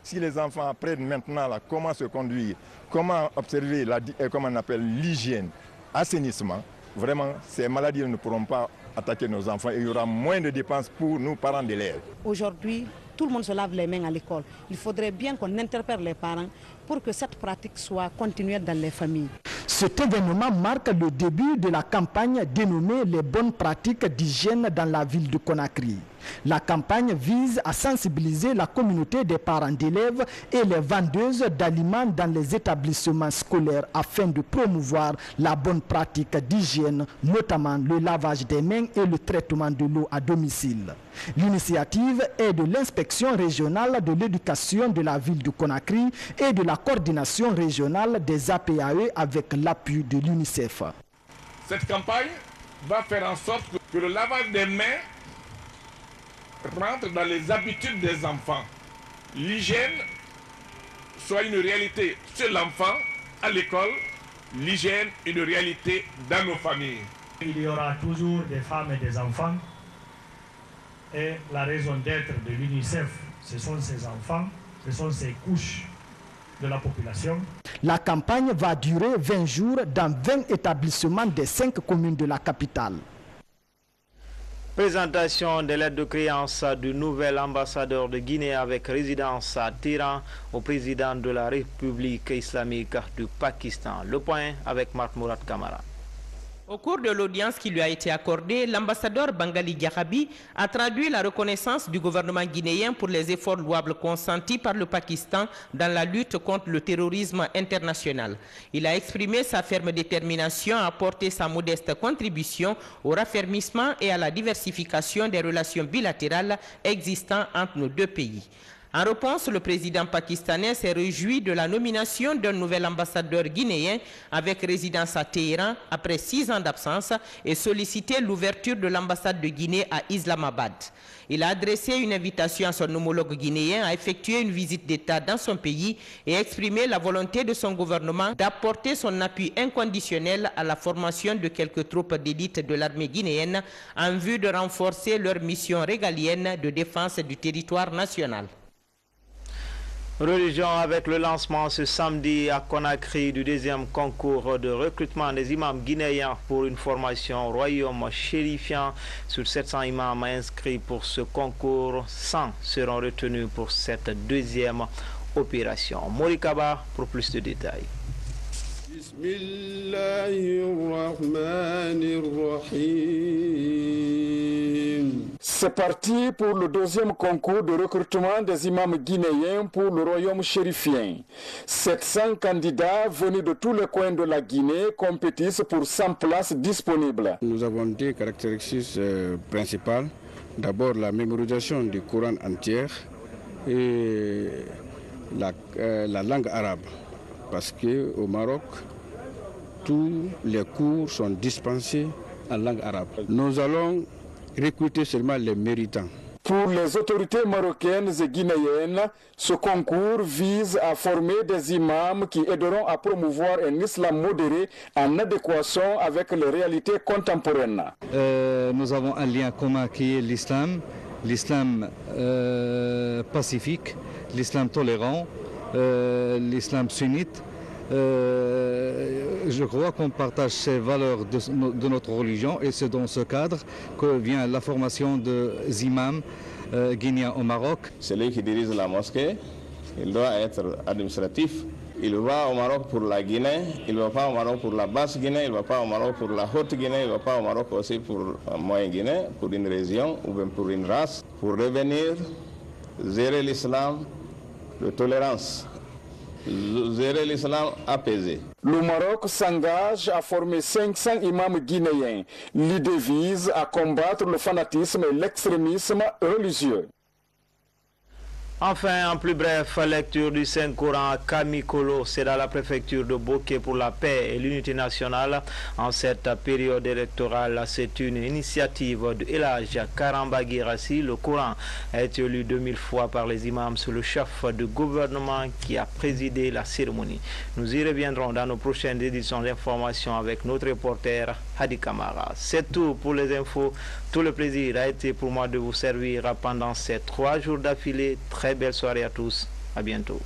Si les enfants apprennent maintenant là, comment se conduire, comment observer comment on appelle l'hygiène, assainissement, vraiment ces maladies ne pourront pas attaquer nos enfants et il y aura moins de dépenses pour nous, parents d'élèves.
Aujourd'hui, tout le monde se lave les mains à l'école. Il faudrait bien qu'on interpelle les parents pour que cette pratique soit continuelle dans les familles.
Cet événement marque le début de la campagne dénommée les bonnes pratiques d'hygiène dans la ville de Conakry. La campagne vise à sensibiliser la communauté des parents d'élèves et les vendeuses d'aliments dans les établissements scolaires afin de promouvoir la bonne pratique d'hygiène, notamment le lavage des mains et le traitement de l'eau à domicile. L'initiative est de l'inspection régionale de l'éducation de la ville de Conakry et de la coordination régionale des APAE avec l'appui de l'UNICEF.
Cette campagne va faire en sorte que le lavage des mains rentre dans les habitudes des enfants. L'hygiène soit une réalité chez l'enfant, à l'école
l'hygiène une réalité dans nos familles.
Il y aura toujours des femmes et des enfants. Et la raison d'être de l'UNICEF, ce sont ces enfants, ce sont ces couches de la population.
La campagne va durer 20 jours dans 20 établissements des 5 communes de la capitale.
Présentation de l'aide de créance du nouvel ambassadeur de Guinée avec résidence à Téhéran au président de la République islamique du Pakistan. Le point avec Marc Mourad Kamara.
Au cours de l'audience qui lui a été accordée, l'ambassadeur Bangali Diakhaby a traduit la reconnaissance du gouvernement guinéen pour les efforts louables consentis par le Pakistan dans la lutte contre le terrorisme international. Il a exprimé sa ferme détermination à apporter sa modeste contribution au raffermissement et à la diversification des relations bilatérales existant entre nos deux pays. En réponse, le président pakistanais s'est réjoui de la nomination d'un nouvel ambassadeur guinéen avec résidence à Téhéran après 6 ans d'absence et sollicité l'ouverture de l'ambassade de Guinée à Islamabad. Il a adressé une invitation à son homologue guinéen à effectuer une visite d'État dans son pays et exprimé la volonté de son gouvernement d'apporter son appui inconditionnel à la formation de quelques troupes d'élite de l'armée guinéenne en vue de renforcer leur mission régalienne de défense du territoire national.
Religion avec le lancement ce samedi à Conakry du deuxième concours de recrutement des imams guinéens pour une formation au royaume chérifien. Sur 700 imams inscrits pour ce concours, 100 seront retenus pour cette deuxième opération. Morikaba pour plus de détails.
C'est parti pour le deuxième concours de recrutement des imams guinéens pour le royaume chérifien. 700 candidats venus de tous les coins de la Guinée compétissent pour 100 places disponibles.
Nous avons deux caractéristiques principales. D'abord la mémorisation du Coran entier et la langue arabe. Parce qu'au Maroc, tous les cours sont dispensés en langue arabe. Nous allons recruter seulement les méritants.
Pour les autorités marocaines et guinéennes, ce concours vise à former des imams qui aideront à promouvoir un islam modéré en adéquation avec les réalités contemporaines.
Nous avons un lien commun qui est l'islam pacifique, l'islam tolérant, l'islam sunnite. Je crois qu'on partage ces valeurs de notre religion et c'est dans ce cadre que vient la formation des imams guinéens au Maroc.
Celui qui dirige la mosquée, il doit être administratif. Il va au Maroc pour la Guinée, il ne va pas au Maroc pour la basse Guinée, il ne va pas au Maroc pour la haute Guinée, il ne va pas au Maroc aussi pour la moyenne Guinée, pour une région ou bien pour une race, pour revenir gérer l'islam de tolérance. Gérer l'islam apaisé.
Le Maroc s'engage à former 500 imams guinéens. L'idée vise à combattre le fanatisme et l'extrémisme religieux.
Enfin, en plus bref, lecture du Saint-Coran à Kamikolo, c'est dans la préfecture de Bokeh pour la paix et l'unité nationale. En cette période électorale, c'est une initiative de El Hadj Karamba Guirassy. Le Coran a été lu 2000 fois par les imams sous le chef du gouvernement qui a présidé la cérémonie. Nous y reviendrons dans nos prochaines éditions d'information avec notre reporter Hadi Kamara. C'est tout pour les infos. Tout le plaisir a été pour moi de vous servir pendant ces 3 jours d'affilée. Très belle soirée à tous. À bientôt.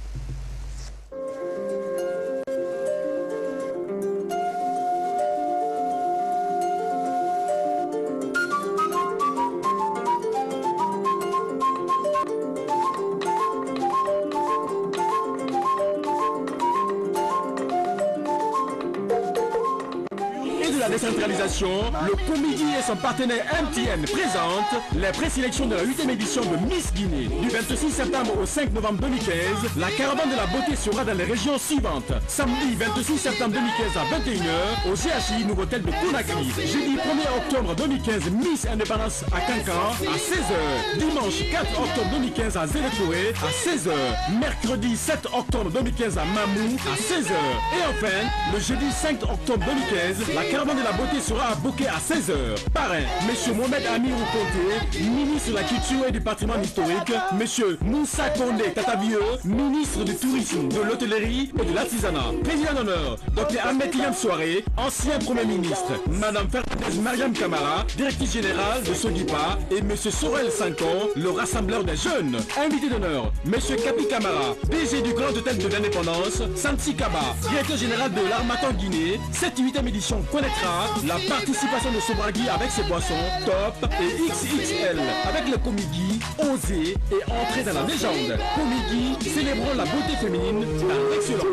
Décentralisation, le Comédie et son partenaire MTN présentent les présélections de la 8e édition de Miss Guinée. Du 26 septembre au 5 novembre 2015, la caravane de la beauté sera dans les régions suivantes. Samedi 26 septembre 2015 à 21h au GHI Nouveau-Hôtel de Conakry. Jeudi 1er octobre 2015, Miss Indépendance à Kankan à 16h. Dimanche 4 octobre 2015 à Zélétouré à 16h. Mercredi 7 octobre 2015 à Mamou à 16h. Et enfin, le jeudi 5 octobre 2015, la caravane de la beauté sera à Bouquet à 16h. Parrain, M. Mohamed Amirou Conté, ministre de la Culture et du Patrimoine historique. M. Moussa Kondé Tatavieux, ministre du Tourisme, de l'Hôtellerie et de l'Artisanat. Président d'honneur, Dr Ahmed Liam Soare, ancien Premier ministre. Madame Fernandez Mariam Kamara, directrice générale de Sodipa. Et M. Sorel Sanko, le rassembleur des jeunes. Invité d'honneur, M. Kapi Kamara, DG du Grand Hôtel de l'Indépendance. Sansi Kaba, directeur général de l'Armatan Guinée. Cette 8e édition connaîtra la participation de Sobragui avec ses boissons Top et XXL avec le Komigi, Osé et entrée dans la légende. Komigi, célébrons la beauté féminine par l'excellence.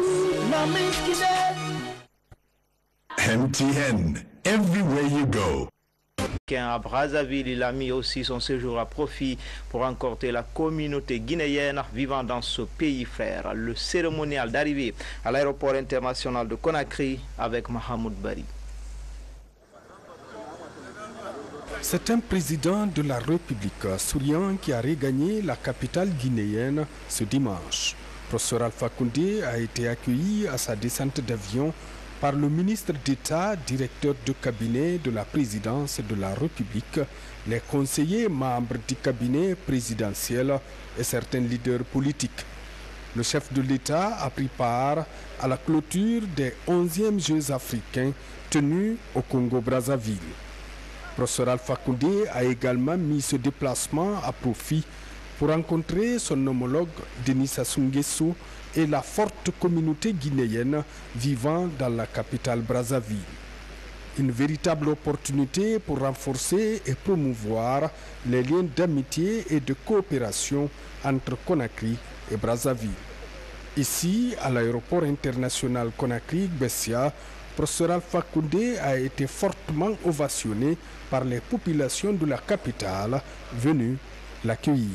MTN, everywhere you go.
À Brazzaville, il a mis aussi son séjour à profit pour rencontrer la communauté guinéenne vivant dans ce pays frère. Le cérémonial d'arrivée à l'aéroport international de Conakry avec Mahamoud Bari.
C'est un président de la République souriant qui a regagné la capitale guinéenne ce dimanche. Professeur Alpha Koundé a été accueilli à sa descente d'avion par le ministre d'État, directeur de cabinet de la présidence de la République, les conseillers membres du cabinet présidentiel et certains leaders politiques. Le chef de l'État a pris part à la clôture des 11e Jeux africains tenus au Congo-Brazzaville. Professeur Alpha Koundé a également mis ce déplacement à profit pour rencontrer son homologue Denis Sassou Nguesso et la forte communauté guinéenne vivant dans la capitale Brazzaville. Une véritable opportunité pour renforcer et promouvoir les liens d'amitié et de coopération entre Conakry et Brazzaville. Ici, à l'aéroport international Conakry-Bessia, professeur Alpha Koundé a été fortement ovationné par les populations de la capitale venues l'accueillir.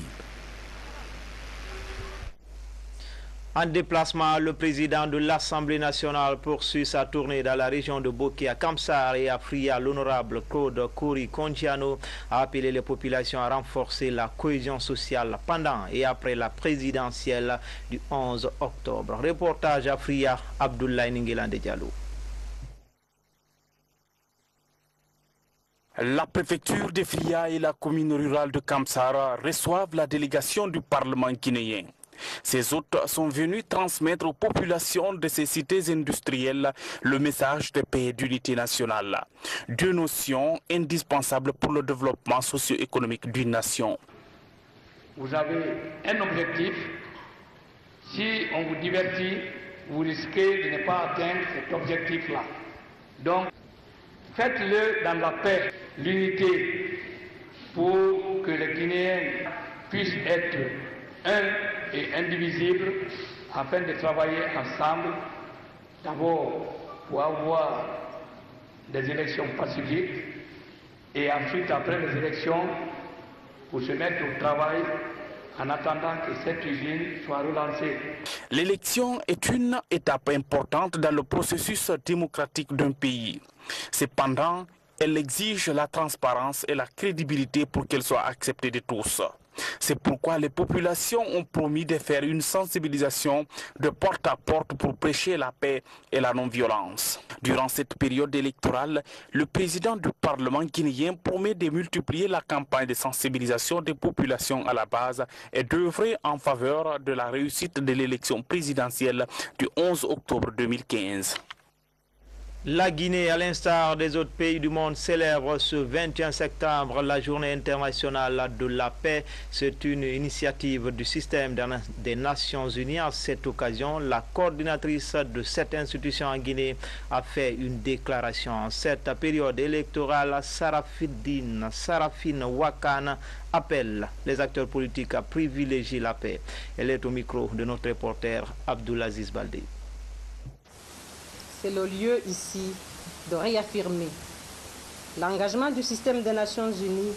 En déplacement, le président de l'Assemblée nationale poursuit sa tournée dans la région de Bokeh à Kamsar et à Fria. L'honorable Claude Kouri Kondiano a appelé les populations à renforcer la cohésion sociale pendant et après la présidentielle du 11 octobre. Reportage à Fria, Abdoulaye Ningelande Diallo.
La préfecture de Fria et la commune rurale de Kamsara reçoivent la délégation du Parlement guinéen. Ces hôtes sont venus transmettre aux populations de ces cités industrielles le message de paix et d'unité nationale, deux notions indispensables pour le développement socio-économique d'une nation.
Vous avez un objectif. Si on vous divertit, vous risquez de ne pas atteindre cet objectif-là. Donc, faites-le dans la paix, l'unité, pour que les Guinéens puissent être un et indivisible afin de travailler ensemble, d'abord pour avoir des élections pacifiques et ensuite après les élections pour se mettre au travail en attendant que cette usine soit relancée.
L'élection est une étape importante dans le processus démocratique d'un pays. Cependant, elle exige la transparence et la crédibilité pour qu'elle soit acceptée de tous. C'est pourquoi les populations ont promis de faire une sensibilisation de porte à porte pour prêcher la paix et la non-violence. Durant cette période électorale, le président du Parlement guinéen promet de multiplier la campagne de sensibilisation des populations à la base et d'œuvrer en faveur de la réussite de l'élection présidentielle du 11 octobre 2015.
La Guinée, à l'instar des autres pays du monde, célèbre ce 21 septembre la journée internationale de la paix. C'est une initiative du système des Nations Unies. À cette occasion, la coordinatrice de cette institution en Guinée a fait une déclaration. En cette période électorale, Sarafine Wakana appelle les acteurs politiques à privilégier la paix. Elle est au micro de notre reporter Abdoulaziz Baldé.
C'est le lieu ici de réaffirmer l'engagement du système des Nations Unies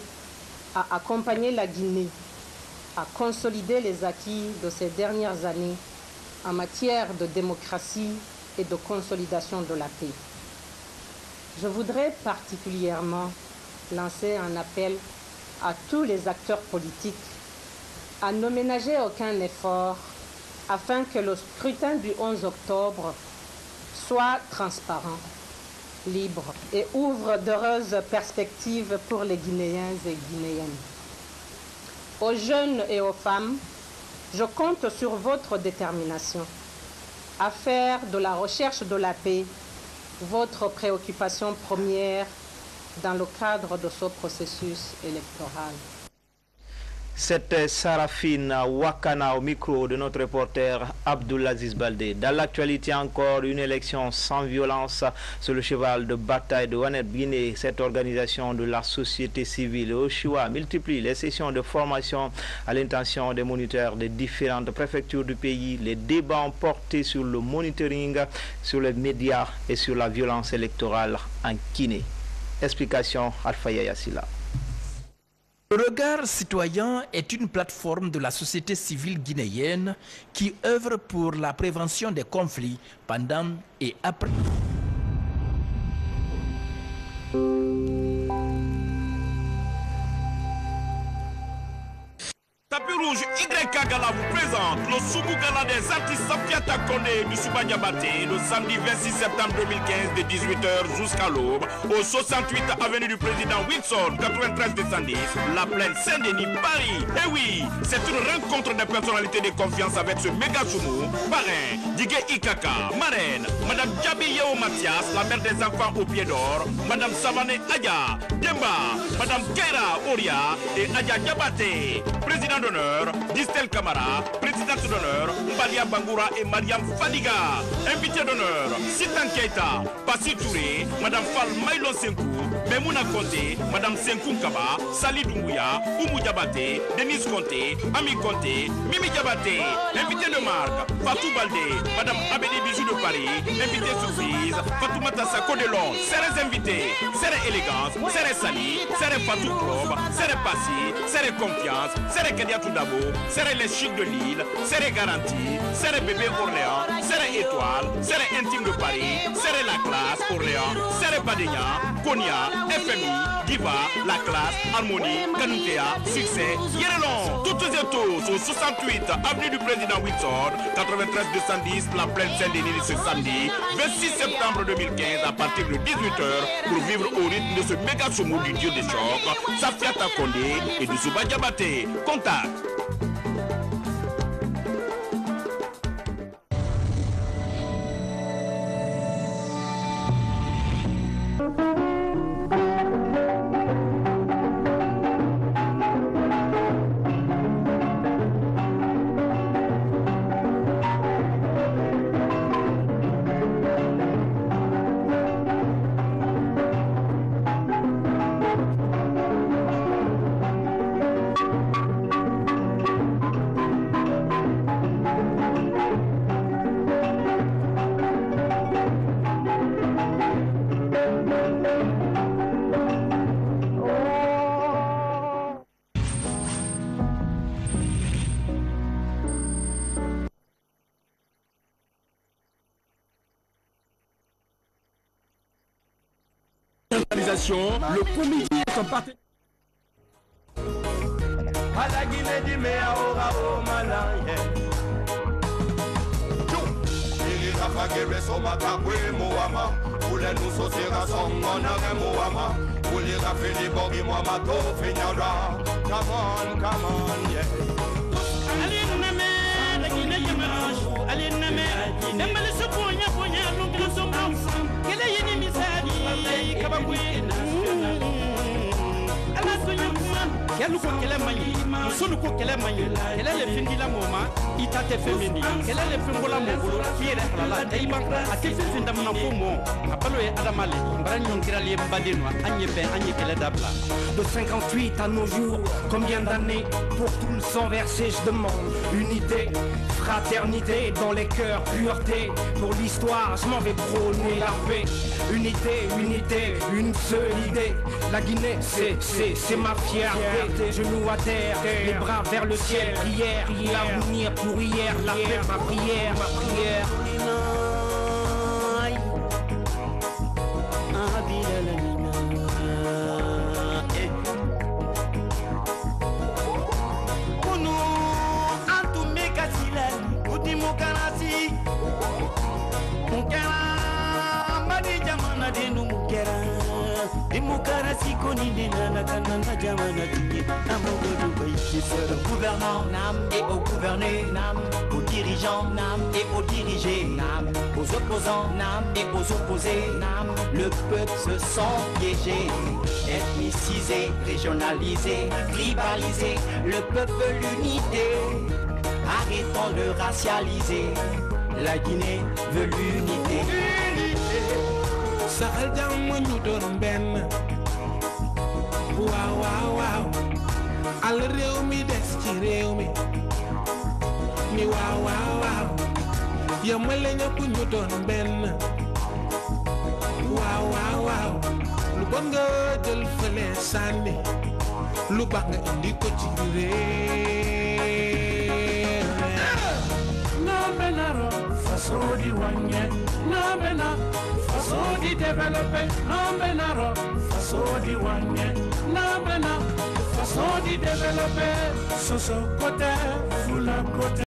à accompagner la Guinée à consolider les acquis de ces dernières années en matière de démocratie et de consolidation de la paix. Je voudrais particulièrement lancer un appel à tous les acteurs politiques à ne ménager aucun effort afin que le scrutin du 11 octobre soit transparent, libre et ouvre d'heureuses perspectives pour les Guinéens et Guinéennes. Aux jeunes et aux femmes, je compte sur votre détermination à faire de la recherche de la paix votre préoccupation première dans le cadre de ce processus électoral.
C'était Sarafine Wakana au micro de notre reporter Abdoulaziz Baldé. Dans l'actualité encore, une élection sans violence sur le cheval de bataille de Wanet Guinée. Cette organisation de la société civile au choix multiplie les sessions de formation à l'intention des moniteurs des différentes préfectures du pays. Les débats ont porté sur le monitoring, sur les médias et sur la violence électorale en Guinée. Explication Alpha Yassila.
Le regard citoyen est une plateforme de la société civile guinéenne qui œuvre pour la prévention des conflits pendant et après.
Tapis rouge YK Gala vous présente le Soumou Gala des artistes Safiata Kondé du Soubadiabaté le samedi 26 septembre 2015 de 18h jusqu'à l'aube au 68 avenue du président Wilson 93 210 la plaine Saint-Denis Paris. Et oui, c'est une rencontre de personnalités de confiance avec ce méga Soumou. Parrain, Digue Ikaka, marraine, Madame Djabi Yeo Mathias, la mère des enfants au pied d'or, Madame Savané Aya, Demba, Madame Keira Oria et Aya Diabaté. Président d'honneur, Distel Kamara, présidente d'honneur, Mbalia Bangoura et Mariam Fadiga. Invité d'honneur, Sitan Keita, Passi Touré, Madame Fall Maïlon Senkou, Memouna Conté, Madame Senkou Kaba, Sali Doumbouya, Oumou Diabaté, Denise Conté, Ami Conté, Mimi Diabaté. Invité de marque, Fatou Baldé, Madame Abedi Bijou de Paris. Invité surprise, Fatoumata Sako de Londres. Serres invités, Serres élégance, Serres Sali, Serres Fatou Probe, Serres Passi, Serres confiance, Serres Kedia Toudabo, Serres les chics de Lille, Serres garantie, Serres bébé Orléans, Serres étoile, Serres intime de Paris, Serres la classe Orléans, Serres Badegna, Konya, FMI, Diva, la classe, Harmonie, Kanoutéa, succès, Yérelon. Toutes et tous au 68 avenue du président Wilson, 93 210, la plaine Saint-Denis ce samedi 26 septembre 2015 à partir de 18h pour vivre au rythme de ce méga soumou du dieu des chocs, Safiata Kondé et du Soubadiabaté. Contact.
Le comédie est un partenaire.
Quel ko kɛlɛ man ɲi kɛlɛ le fɛn dila mɔgɔ ma I ta tɛ fɛn min di kɛlɛ le fɛn bɔla mɔgɔ bolo I yɛrɛ halala da I ma a tɛ fɛn fɛn damana fo mɔ a balo ye adama le n bara ɲɔgɔn kirali ye n baden nɔ an ye bɛn an ye kɛlɛ dabila.
De 58 à nos jours, combien d'années pour tout le sang versé, je demande unité, fraternité dans les cœurs, pureté pour l'histoire, je m'en vais prôner la paix. Unité, unité, une seule idée. La Guinée, c'est ma fierté. Genoux à terre, les bras vers le ciel. Prière, l'avenir pour hier, la paix, ma prière, ma prière.
Mukana madi jamana denu
démocratie konine nana kananga jamana tiki amogodu baïkisera gouvernants nam et aux gouvernés nam aux dirigeants nam et aux dirigés nam aux opposants nam et aux opposés nam le peuple se sent piégé ethnicisé régionalisé tribalisé le peuple l'unité arrêtons de racialiser la Guinée veut l'unité
Sahel jam ñu doon benn waaw waaw waaw al réew mi des ci réew mi ni waaw waaw waaw yamale ñëpp ñu doon benn waaw waaw waaw lu bon nga jël fële sànni lu baax nga indi ko ci réew
non benaro façon di wàññe non benaro façon di développer non benaro façon di wàññe non benaro façon di développer soso côté fula côté